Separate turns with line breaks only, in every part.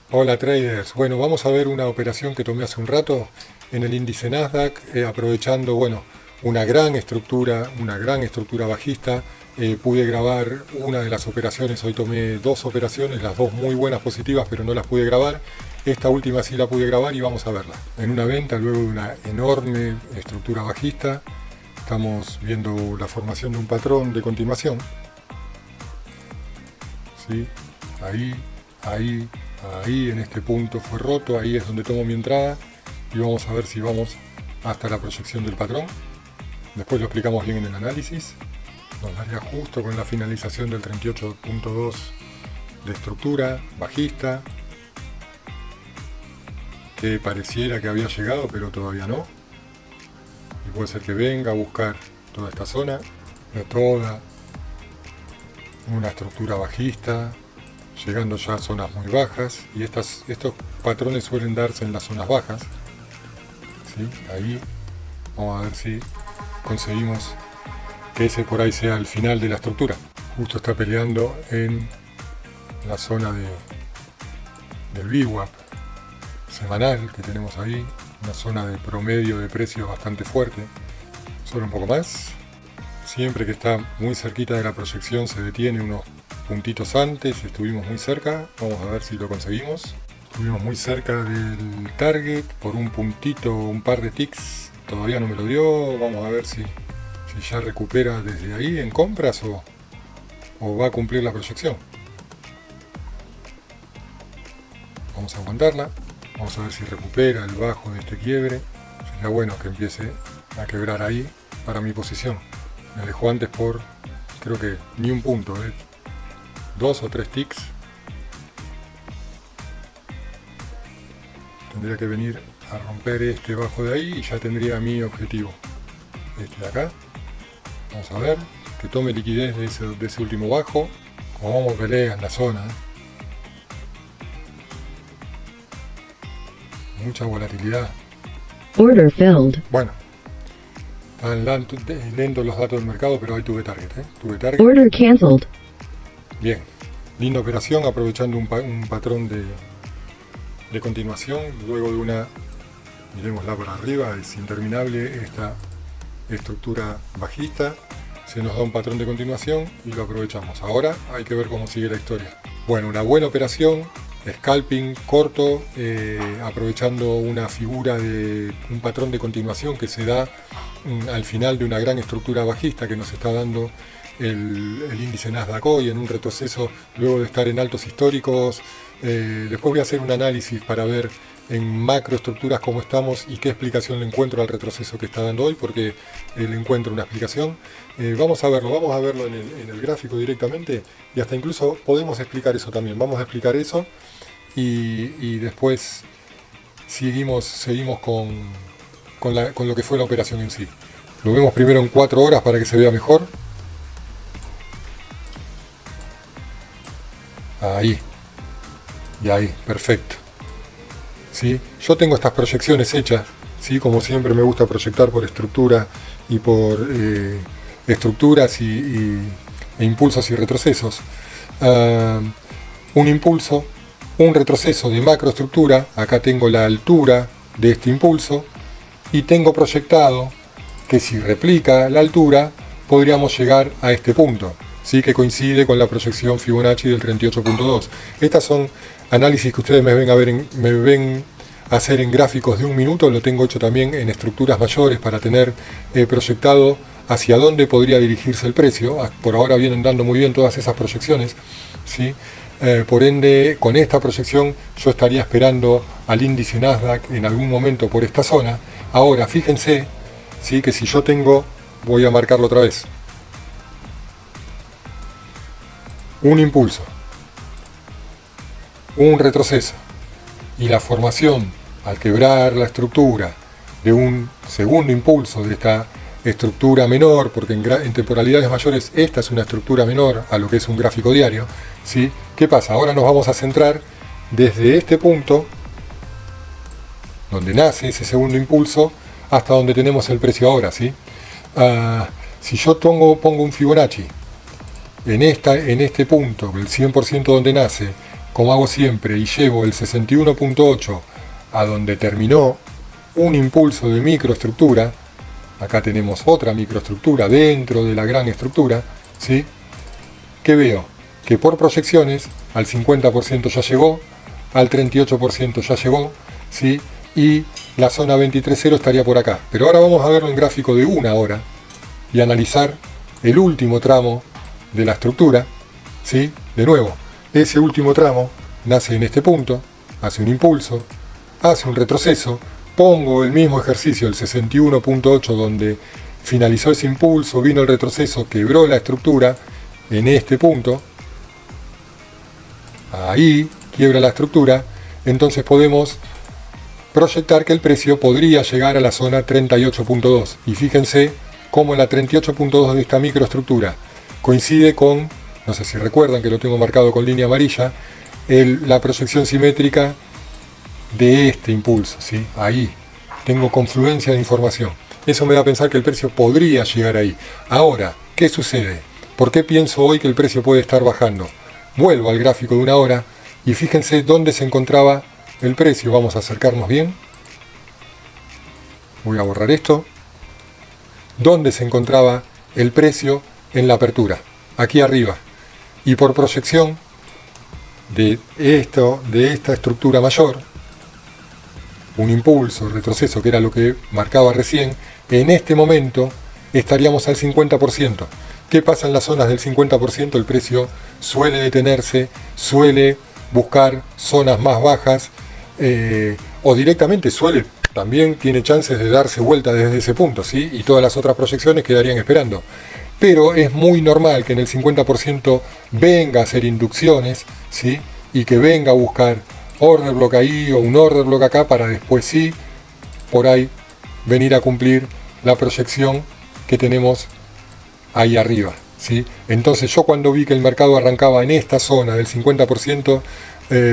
Hola traders, bueno, vamos a ver una operación que tomé hace un rato en el índice Nasdaq, aprovechando, bueno, una gran estructura bajista. Pude grabar una de las operaciones, hoy tomé dos operaciones, las dos muy buenas positivas, pero no las pude grabar. Esta última sí la pude grabar y vamos a verla. En una venta, luego de una enorme estructura bajista, estamos viendo la formación de un patrón de continuación. ¿Sí? Ahí, ahí, ahí en este punto fue roto, ahí es donde tomo mi entrada y vamos a ver si vamos hasta la proyección del patrón. Después lo explicamos bien en el análisis. Nos daría justo con la finalización del 38.2 de estructura bajista, que pareciera que había llegado pero todavía no, y puede ser que venga a buscar toda esta zona, pero toda una estructura bajista, llegando ya a zonas muy bajas, y estos patrones suelen darse en las zonas bajas. ¿Sí? Ahí vamos a ver si conseguimos que ese por ahí sea el final de la estructura. Justo está peleando en la zona del VWAP semanal que tenemos ahí, una zona de promedio de precios bastante fuerte, solo un poco más. Siempre que está muy cerquita de la proyección se detiene unos puntitos antes, estuvimos muy cerca, vamos a ver si lo conseguimos. Estuvimos muy cerca del target por un puntito, un par de ticks, todavía no me lo dio. Vamos a ver si ya recupera desde ahí en compras o va a cumplir la proyección. Vamos a aguantarla, vamos a ver si recupera el bajo de este quiebre. Sería bueno que empiece a quebrar ahí para mi posición. Me dejó antes por, creo que ni un punto, 2 o 3 ticks. Tendría que venir a romper este bajo de ahí y ya tendría mi objetivo. Este de acá. Vamos a ver, que tome liquidez de ese último bajo. Como pelea en la zona. Mucha volatilidad.
Order filled.
Bueno, están lentos los datos del mercado, pero ahí tuve target. Tuve target.
Order cancelled.
Bien, linda operación, aprovechando un patrón de continuación, luego de una, miremosla por arriba, es interminable esta estructura bajista, se nos da un patrón de continuación y lo aprovechamos. Ahora hay que ver cómo sigue la historia. Bueno, una buena operación, scalping corto, aprovechando una figura de un patrón de continuación que se da al final de una gran estructura bajista que nos está dando el índice Nasdaq hoy en un retroceso luego de estar en altos históricos. Después voy a hacer un análisis para ver en macroestructuras cómo estamos y qué explicación le encuentro al retroceso que está dando hoy, porque le encuentro una explicación. Vamos a verlo en el gráfico directamente y hasta incluso podemos explicar eso también. Vamos a explicar eso y después seguimos con lo que fue la operación en sí. Lo vemos primero en 4 horas para que se vea mejor. Ahí. Y ahí, perfecto. ¿Sí? Yo tengo estas proyecciones hechas, ¿sí? Como siempre me gusta proyectar por estructura y por estructuras e impulsos y retrocesos. Un impulso, un retroceso de macroestructura, acá tengo la altura de este impulso y tengo proyectado que si replica la altura podríamos llegar a este punto. ¿Sí? Que coincide con la proyección Fibonacci del 38.2. Estas son análisis que ustedes me ven hacer en gráficos de 1 minuto, lo tengo hecho también en estructuras mayores para tener proyectado hacia dónde podría dirigirse el precio. Por ahora vienen dando muy bien todas esas proyecciones, ¿sí? Por ende, con esta proyección yo estaría esperando al índice Nasdaq en algún momento por esta zona. Ahora, fíjense, ¿sí? Que si yo tengo, voy a marcarlo otra vez, un impulso, un retroceso y la formación al quebrar la estructura de un segundo impulso de esta estructura menor, porque en temporalidades mayores esta es una estructura menor a lo que es un gráfico diario, ¿sí? ¿Qué pasa? Ahora nos vamos a centrar desde este punto donde nace ese segundo impulso hasta donde tenemos el precio ahora, ¿sí? Si yo pongo un Fibonacci en este punto, el 100% donde nace, como hago siempre, y llevo el 61.8 a donde terminó un impulso de microestructura, acá tenemos otra microestructura dentro de la gran estructura, ¿sí? ¿Qué veo? Que por proyecciones al 50% ya llegó, al 38% ya llegó, ¿sí? Y la zona 23.0 estaría por acá. Pero ahora vamos a verlo en gráfico de 1 hora y analizar el último tramo de la estructura, ¿sí? De nuevo, ese último tramo nace en este punto, hace un impulso, hace un retroceso, pongo el mismo ejercicio, el 61.8, donde finalizó ese impulso, vino el retroceso, quebró la estructura en este punto, ahí quiebra la estructura, entonces podemos proyectar que el precio podría llegar a la zona 38.2. Y fíjense cómo la 38.2 de esta microestructura coincide con, no sé si recuerdan que lo tengo marcado con línea amarilla, la proyección simétrica de este impulso, ¿sí? Ahí tengo confluencia de información. Eso me da a pensar que el precio podría llegar ahí. Ahora, ¿qué sucede? ¿Por qué pienso hoy que el precio puede estar bajando? Vuelvo al gráfico de 1 hora y fíjense dónde se encontraba el precio. Vamos a acercarnos bien. Voy a borrar esto. ¿Dónde se encontraba el precio en la apertura? Aquí arriba. Y por proyección de esta estructura mayor, un impulso, retroceso, que era lo que marcaba recién, en este momento estaríamos al 50%. ¿Qué pasa en las zonas del 50%? El precio suele detenerse, suele buscar zonas más bajas, o directamente también tiene chances de darse vuelta desde ese punto, ¿sí? Y todas las otras proyecciones quedarían esperando. Pero es muy normal que en el 50% venga a hacer inducciones, ¿sí? Y que venga a buscar order block ahí o un order block acá para después sí, por ahí, venir a cumplir la proyección que tenemos ahí arriba, ¿sí? Entonces yo cuando vi que el mercado arrancaba en esta zona del 50%,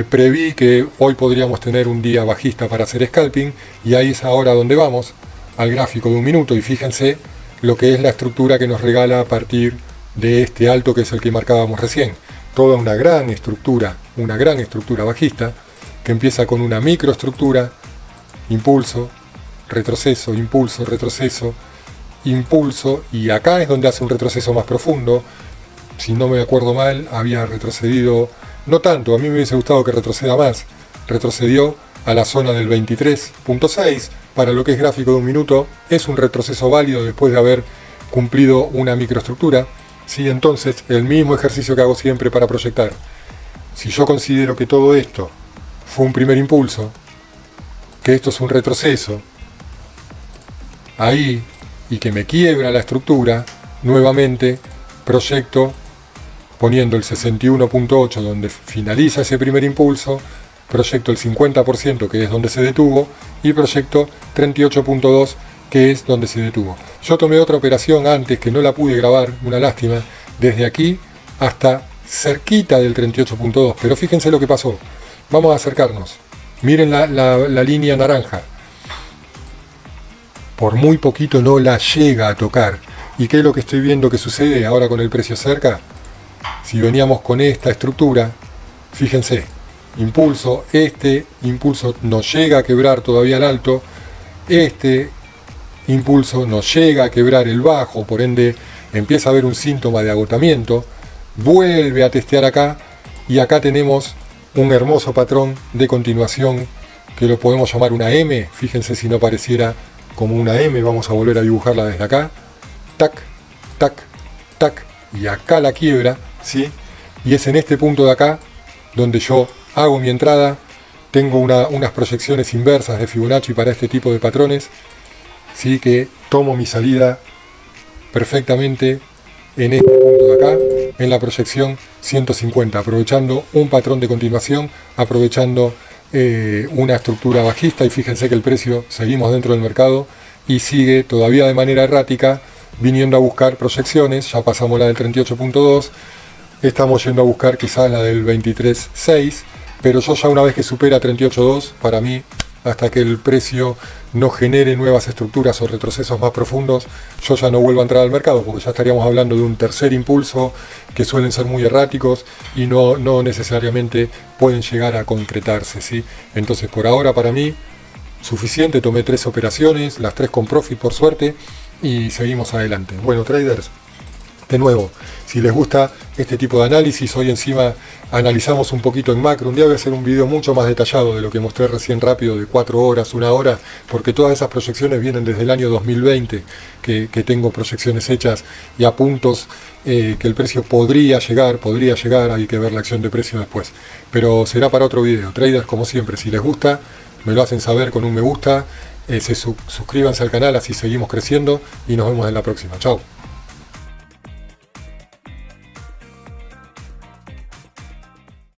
preví que hoy podríamos tener un día bajista para hacer scalping, y ahí es ahora donde vamos, al gráfico de 1 minuto, y fíjense lo que es la estructura que nos regala a partir de este alto que es el que marcábamos recién. Toda una gran estructura bajista, que empieza con una microestructura, impulso, retroceso, impulso, retroceso, impulso, y acá es donde hace un retroceso más profundo. Si no me acuerdo mal, había retrocedido, no tanto, a mí me hubiese gustado que retroceda más, retrocedió a la zona del 23.6, para lo que es gráfico de 1 minuto, es un retroceso válido después de haber cumplido una microestructura, ¿sí? Entonces, el mismo ejercicio que hago siempre para proyectar, si yo considero que todo esto fue un primer impulso, que esto es un retroceso, ahí, y que me quiebra la estructura, nuevamente proyecto poniendo el 61.8 donde finaliza ese primer impulso, proyecto el 50% que es donde se detuvo, y proyecto 38.2 que es donde se detuvo. Yo tomé otra operación antes que no la pude grabar, una lástima, desde aquí hasta cerquita del 38.2, pero fíjense lo que pasó. Vamos a acercarnos. Miren la línea naranja. Por muy poquito no la llega a tocar. ¿Y qué es lo que estoy viendo que sucede ahora con el precio cerca? Si veníamos con esta estructura, fíjense, impulso, este impulso nos llega a quebrar todavía el alto, este impulso nos llega a quebrar el bajo, por ende empieza a haber un síntoma de agotamiento, vuelve a testear acá, y acá tenemos un hermoso patrón de continuación que lo podemos llamar una M. Fíjense si no pareciera como una M, vamos a volver a dibujarla desde acá, tac, tac, tac, y acá la quiebra, ¿sí? Y es en este punto de acá donde yo hago mi entrada. Tengo unas proyecciones inversas de Fibonacci para este tipo de patrones, ¿sí? Que tomo mi salida perfectamente en este punto de acá, en la proyección 150, aprovechando un patrón de continuación, aprovechando una estructura bajista, y fíjense que el precio seguimos dentro del mercado y sigue todavía de manera errática viniendo a buscar proyecciones. Ya pasamos la del 38.2, estamos yendo a buscar quizás la del 23.6, pero yo ya una vez que supera 38.2, para mí hasta que el precio no genere nuevas estructuras o retrocesos más profundos, yo ya no vuelvo a entrar al mercado, porque ya estaríamos hablando de un tercer impulso que suelen ser muy erráticos y no necesariamente pueden llegar a concretarse, ¿sí? Entonces, por ahora, para mí, suficiente. Tomé 3 operaciones, las 3 con profit por suerte, y seguimos adelante. Bueno, traders, de nuevo, si les gusta este tipo de análisis, hoy encima analizamos un poquito en macro. Un día voy a hacer un video mucho más detallado de lo que mostré recién rápido, de 4 horas, 1 hora, porque todas esas proyecciones vienen desde el año 2020, que tengo proyecciones hechas y a puntos que el precio podría llegar, hay que ver la acción de precio después. Pero será para otro video. Traders, como siempre, si les gusta, me lo hacen saber con un me gusta, suscríbanse al canal, así seguimos creciendo y nos vemos en la próxima. Chao.